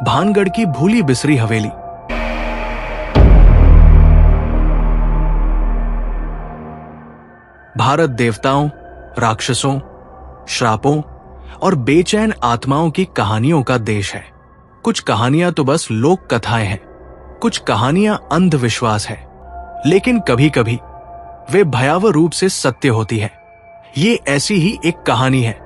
भानगढ़ की भूली बिसरी हवेली। भारत देवताओं, राक्षसों, श्रापों और बेचैन आत्माओं की कहानियों का देश है। कुछ कहानियां तो बस लोक कथाएं हैं, कुछ कहानियां अंधविश्वास है, लेकिन कभी कभी वे भयावह रूप से सत्य होती है। ये ऐसी ही एक कहानी है।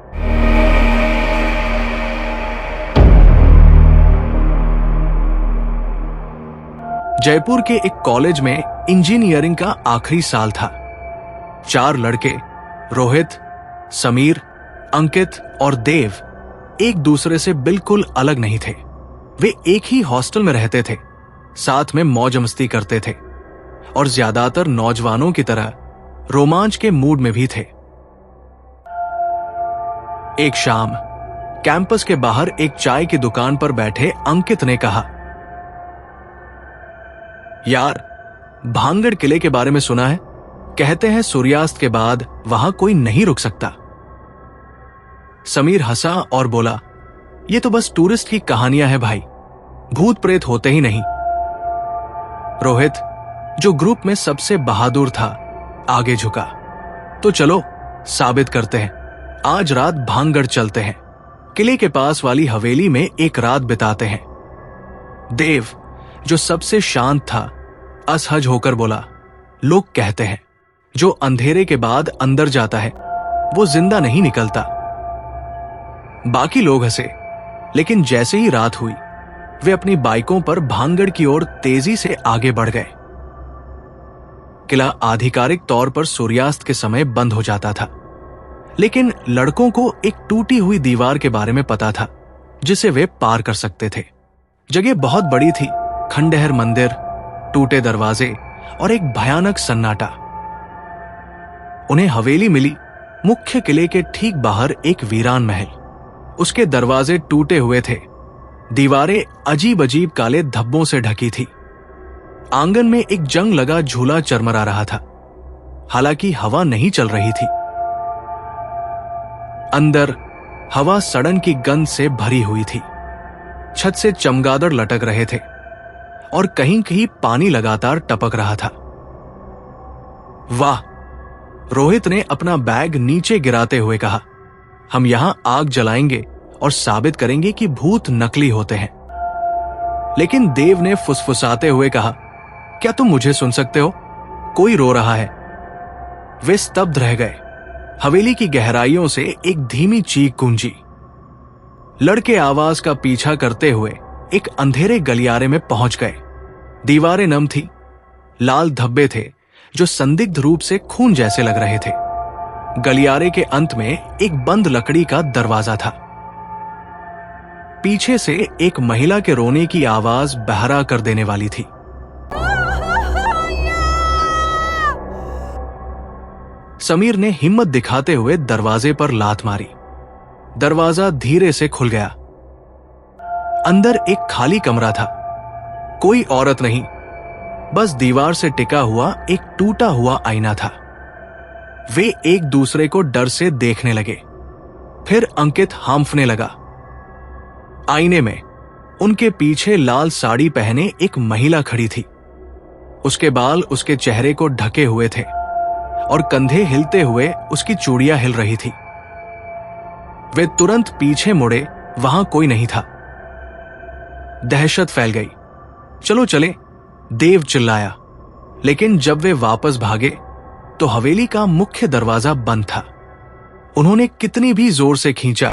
जयपुर के एक कॉलेज में इंजीनियरिंग का आखिरी साल था। 4 लड़के रोहित, समीर, अंकित और देव एक दूसरे से बिल्कुल अलग नहीं थे। वे एक ही हॉस्टल में रहते थे, साथ में मौज मस्ती करते थे और ज्यादातर नौजवानों की तरह रोमांच के मूड में भी थे। एक शाम कैंपस के बाहर एक चाय की दुकान पर बैठे अंकित ने कहा, यार, भानगढ़ किले के बारे में सुना है? कहते हैं सूर्यास्त के बाद वहां कोई नहीं रुक सकता। समीर हंसा और बोला, ये तो बस टूरिस्ट की कहानियां हैं भाई, भूत प्रेत होते ही नहीं। रोहित, जो ग्रुप में सबसे बहादुर था, आगे झुका, तो चलो साबित करते हैं। आज रात भानगढ़ चलते हैं, किले के पास वाली हवेली में एक रात बिताते हैं। देव, जो सबसे शांत था, असहज होकर बोला, लोग कहते हैं जो अंधेरे के बाद अंदर जाता है वो जिंदा नहीं निकलता। बाकी लोग हंसे, लेकिन जैसे ही रात हुई वे अपनी बाइकों पर भानगढ़ की ओर तेजी से आगे बढ़ गए। किला आधिकारिक तौर पर सूर्यास्त के समय बंद हो जाता था, लेकिन लड़कों को एक टूटी हुई दीवार के बारे में पता था जिसे वे पार कर सकते थे। जगह बहुत बड़ी थी, खंडहर मंदिर, टूटे दरवाजे और एक भयानक सन्नाटा। उन्हें हवेली मिली मुख्य किले के ठीक बाहर एक वीरान महल। उसके दरवाजे टूटे हुए थे, दीवारें अजीब अजीब काले धब्बों से ढकी थी। आंगन में एक जंग लगा झूला चरमरा रहा था, हालांकि हवा नहीं चल रही थी। अंदर हवा सड़न की गंध से भरी हुई थी। छत से चमगादड़ लटक रहे थे और कहीं कहीं पानी लगातार टपक रहा था। वाह, रोहित ने अपना बैग नीचे गिराते हुए कहा, हम यहां आग जलाएंगे और साबित करेंगे कि भूत नकली होते हैं। लेकिन देव ने फुसफुसाते हुए कहा, क्या तुम मुझे सुन सकते हो? कोई रो रहा है। वे स्तब्ध रह गए। हवेली की गहराइयों से एक धीमी चीख गूंजी। लड़के आवाज का पीछा करते हुए एक अंधेरे गलियारे में पहुंच गए। दीवारें नम थी, लाल धब्बे थे जो संदिग्ध रूप से खून जैसे लग रहे थे। गलियारे के अंत में एक बंद लकड़ी का दरवाजा था। पीछे से एक महिला के रोने की आवाज बहरा कर देने वाली थी। समीर ने हिम्मत दिखाते हुए दरवाजे पर लात मारी। दरवाजा धीरे से खुल गया। अंदर एक खाली कमरा था। कोई औरत नहीं, बस दीवार से टिका हुआ एक टूटा हुआ आईना था। वे एक दूसरे को डर से देखने लगे। फिर अंकित हांफने लगा। आईने में उनके पीछे लाल साड़ी पहने एक महिला खड़ी थी। उसके बाल उसके चेहरे को ढके हुए थे और कंधे हिलते हुए उसकी चूड़ियां हिल रही थी। वे तुरंत पीछे मुड़े, वहां कोई नहीं था। दहशत फैल गई। चलो चले, देव चिल्लाया। लेकिन जब वे वापस भागे तो हवेली का मुख्य दरवाजा बंद था। उन्होंने कितनी भी जोर से खींचा,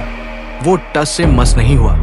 वो टस से मस नहीं हुआ।